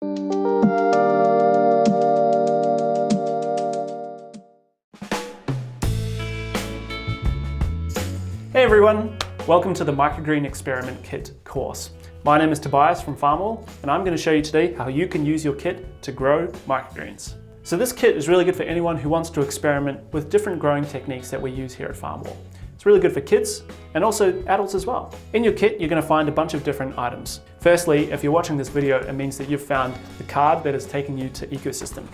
Hey everyone, welcome to the Microgreen Experiment Kit course. My name is Tobias from Farmwell, and I'm going to show you today how you can use your kit to grow microgreens. So this kit is really good for anyone who wants to experiment with different growing techniques that we use here at Farmwell. It's really good for kids and also adults as well. In your kit, you're going to find a bunch of different items. Firstly, if you're watching this video, it means that you've found the card that is taking you to Ecosystem.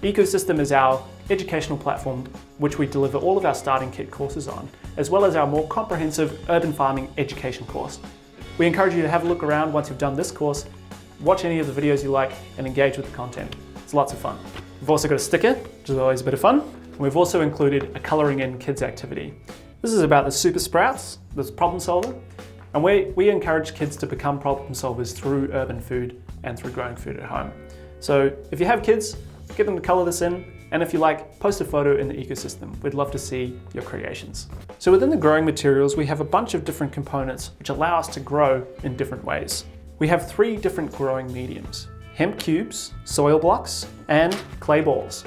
Ecosystem is our educational platform which we deliver all of our starting kit courses on, as well as our more comprehensive urban farming education course. We encourage you to have a look around once you've done this course, watch any of the videos you like, and engage with the content. It's lots of fun. We've also got a sticker, which is always a bit of fun, and we've also included a colouring in kids activity. This is about the super sprouts, this problem solver, and we encourage kids to become problem solvers through urban food and through growing food at home. So if you have kids, get them to colour this in, and if you like, post a photo in the ecosystem. We'd love to see your creations. So within the growing materials, we have a bunch of different components which allow us to grow in different ways. We have 3 different growing mediums: hemp cubes, soil blocks, and clay balls.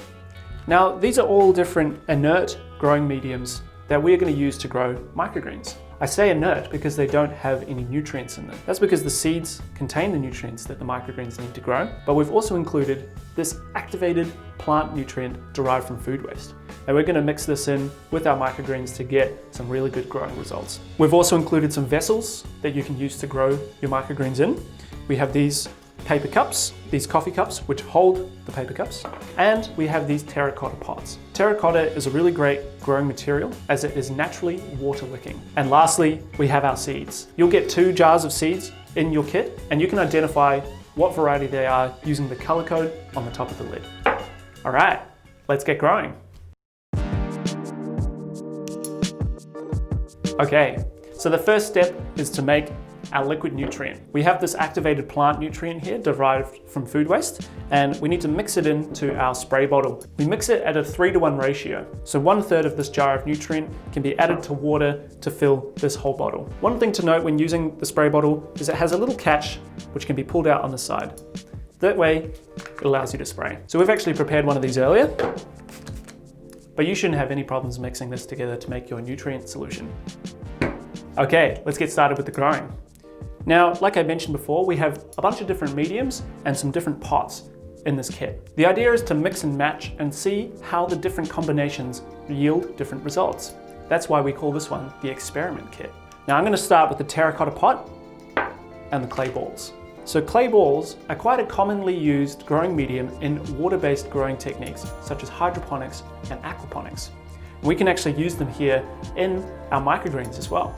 Now, these are all different inert growing mediums that we're going to use to grow microgreens. I say inert because they don't have any nutrients in them. That's because the seeds contain the nutrients that the microgreens need to grow, but we've also included this activated plant nutrient derived from food waste. And we're going to mix this in with our microgreens to get some really good growing results. We've also included some vessels that you can use to grow your microgreens in. We have these paper cups, these coffee cups, which hold the paper cups, and we have these terracotta pots. Terracotta is a really great growing material as it is naturally water wicking. And lastly, we have our seeds. You'll get 2 jars of seeds in your kit, and you can identify what variety they are using the color code on the top of the lid. All right, let's get growing. Okay, so the first step is to make our liquid nutrient. We have this activated plant nutrient here derived from food waste, and we need to mix it into our spray bottle. We mix it at a 3:1 ratio. So 1/3 of this jar of nutrient can be added to water to fill this whole bottle. One thing to note when using the spray bottle is it has a little catch which can be pulled out on the side. That way, it allows you to spray. So we've actually prepared one of these earlier, but you shouldn't have any problems mixing this together to make your nutrient solution. Okay, let's get started with the growing. Now, like I mentioned before, we have a bunch of different mediums and some different pots in this kit. The idea is to mix and match and see how the different combinations yield different results. That's why we call this one the experiment kit. Now I'm going to start with the terracotta pot and the clay balls. So clay balls are quite a commonly used growing medium in water-based growing techniques such as hydroponics and aquaponics. We can actually use them here in our microgreens as well.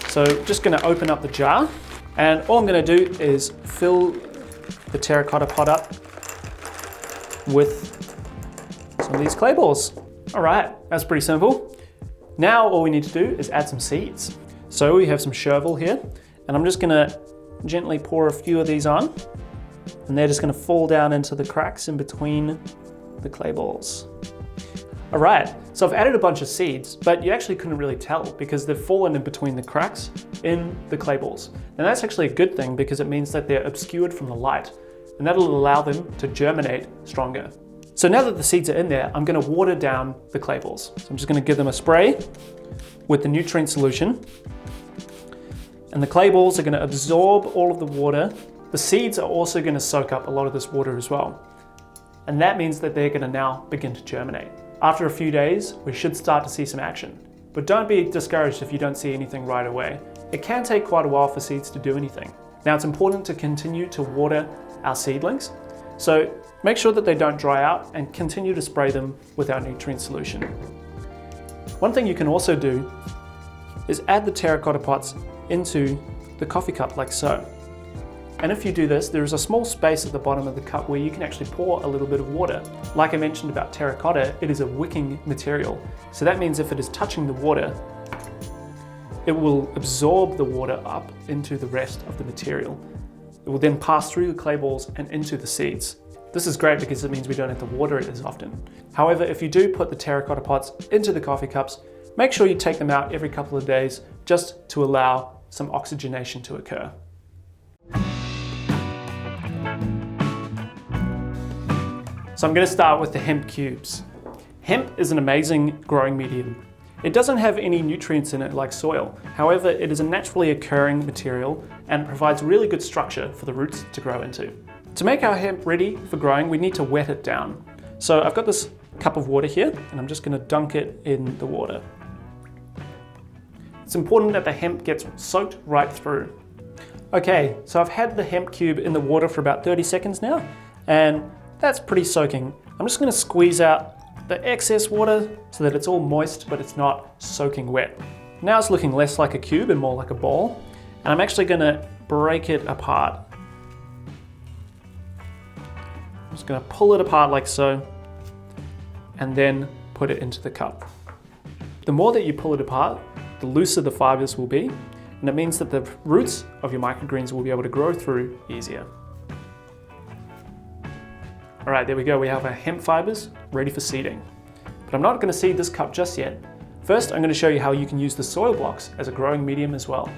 So just going to open up the jar. And all I'm going to do is fill the terracotta pot up with some of these clay balls. All right, that's pretty simple. Now all we need to do is add some seeds. So we have some chervil here, and I'm just going to gently pour a few of these on, and they're just going to fall down into the cracks in between the clay balls. All right, so I've added a bunch of seeds, but you actually couldn't really tell because they've fallen in between the cracks in the clay balls. And that's actually a good thing because it means that they're obscured from the light, and that'll allow them to germinate stronger. So now that the seeds are in there, I'm going to water down the clay balls. So I'm just going to give them a spray with the nutrient solution. And the clay balls are going to absorb all of the water. The seeds are also going to soak up a lot of this water as well. And that means that they're going to now begin to germinate. After a few days, we should start to see some action. But don't be discouraged if you don't see anything right away. It can take quite a while for seeds to do anything. Now it's important to continue to water our seedlings. So make sure that they don't dry out and continue to spray them with our nutrient solution. One thing you can also do is add the terracotta pots into the coffee cup like so. And if you do this, there is a small space at the bottom of the cup where you can actually pour a little bit of water. Like I mentioned about terracotta, it is a wicking material. So that means if it is touching the water, it will absorb the water up into the rest of the material. It will then pass through the clay balls and into the seeds. This is great because it means we don't have to water it as often. However, if you do put the terracotta pots into the coffee cups, make sure you take them out every couple of days just to allow some oxygenation to occur. So I'm going to start with the hemp cubes. Hemp is an amazing growing medium. It doesn't have any nutrients in it like soil. However, it is a naturally occurring material and it provides really good structure for the roots to grow into. To make our hemp ready for growing, we need to wet it down. So I've got this cup of water here and I'm just going to dunk it in the water. It's important that the hemp gets soaked right through. Okay, so I've had the hemp cube in the water for about 30 seconds now, and that's pretty soaking. I'm just going to squeeze out the excess water so that it's all moist, but it's not soaking wet. Now it's looking less like a cube and more like a ball, and I'm actually going to break it apart. I'm just going to pull it apart like so, and then put it into the cup. The more that you pull it apart, the looser the fibers will be, and it means that the roots of your microgreens will be able to grow through easier. All right, there we go. We have our hemp fibers ready for seeding. But I'm not going to seed this cup just yet. First, I'm going to show you how you can use the soil blocks as a growing medium as well.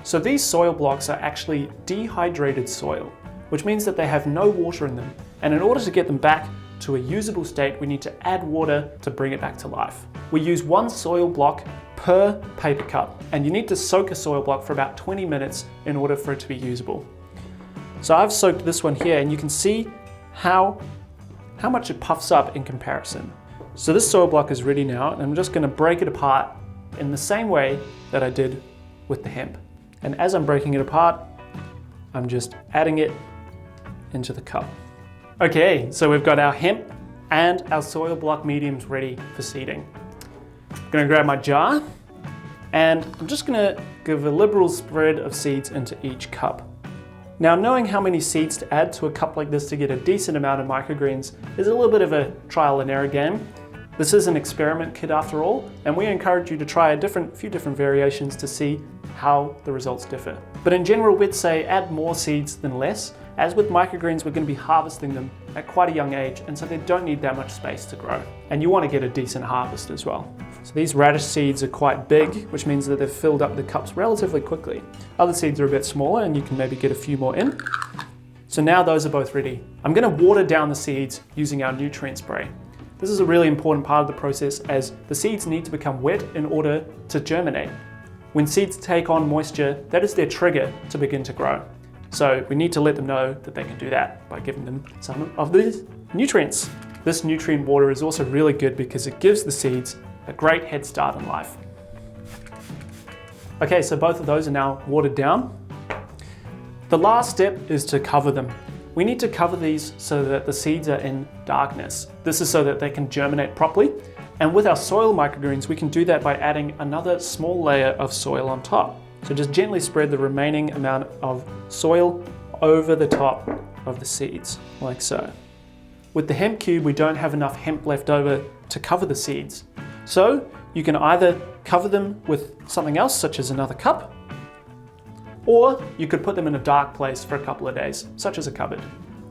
So these soil blocks are actually dehydrated soil, which means that they have no water in them. And in order to get them back to a usable state, we need to add water to bring it back to life. We use one soil block per paper cup, and you need to soak a soil block for about 20 minutes in order for it to be usable. So I've soaked this one here, and you can see how much it puffs up in comparison. So this soil block is ready now, and I'm just going to break it apart in the same way that I did with the hemp. And as I'm breaking it apart, I'm just adding it into the cup. Okay, so we've got our hemp and our soil block mediums ready for seeding. I'm going to grab my jar, and I'm just going to give a liberal spread of seeds into each cup. Now, knowing how many seeds to add to a cup like this to get a decent amount of microgreens is a little bit of a trial and error game. This is an experiment kit after all, and we encourage you to try a few different variations to see how the results differ. But in general, we'd say add more seeds than less. As with microgreens, we're going to be harvesting them at quite a young age, and so they don't need that much space to grow. And you want to get a decent harvest as well. So these radish seeds are quite big, which means that they've filled up the cups relatively quickly. Other seeds are a bit smaller, and you can maybe get a few more in. So now those are both ready. I'm going to water down the seeds using our nutrient spray. This is a really important part of the process, as the seeds need to become wet in order to germinate. When seeds take on moisture, that is their trigger to begin to grow. So we need to let them know that they can do that by giving them some of these nutrients. This nutrient water is also really good because it gives the seeds a great head start in life. Okay, so both of those are now watered down. The last step is to cover them. We need to cover these so that the seeds are in darkness. This is so that they can germinate properly. And with our soil microgreens, we can do that by adding another small layer of soil on top. So just gently spread the remaining amount of soil over the top of the seeds, like so. With the hemp cube, we don't have enough hemp left over to cover the seeds. So you can either cover them with something else, such as another cup, or you could put them in a dark place for a couple of days, such as a cupboard.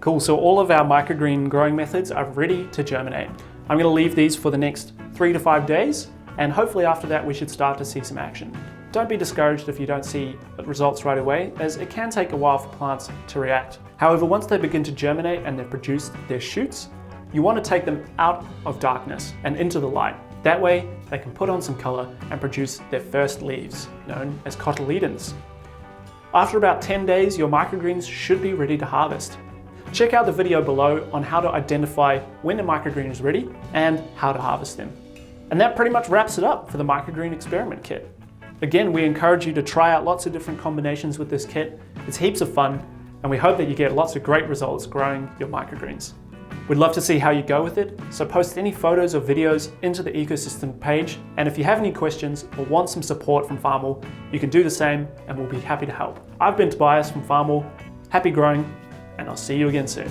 Cool, so all of our microgreen growing methods are ready to germinate. I'm going to leave these for the next 3 to 5 days, and hopefully after that we should start to see some action. Don't be discouraged if you don't see results right away, as it can take a while for plants to react. However, once they begin to germinate and they've produced their shoots, you want to take them out of darkness and into the light. That way they can put on some color and produce their first leaves, known as cotyledons. After about 10 days, your microgreens should be ready to harvest. Check out the video below on how to identify when a microgreen is ready and how to harvest them. And that pretty much wraps it up for the microgreen experiment kit. Again, we encourage you to try out lots of different combinations with this kit. It's heaps of fun, and we hope that you get lots of great results growing your microgreens. We'd love to see how you go with it, so post any photos or videos into the ecosystem page, and if you have any questions or want some support from Farmall, you can do the same and we'll be happy to help. I've been Tobias from Farmall, happy growing, and I'll see you again soon.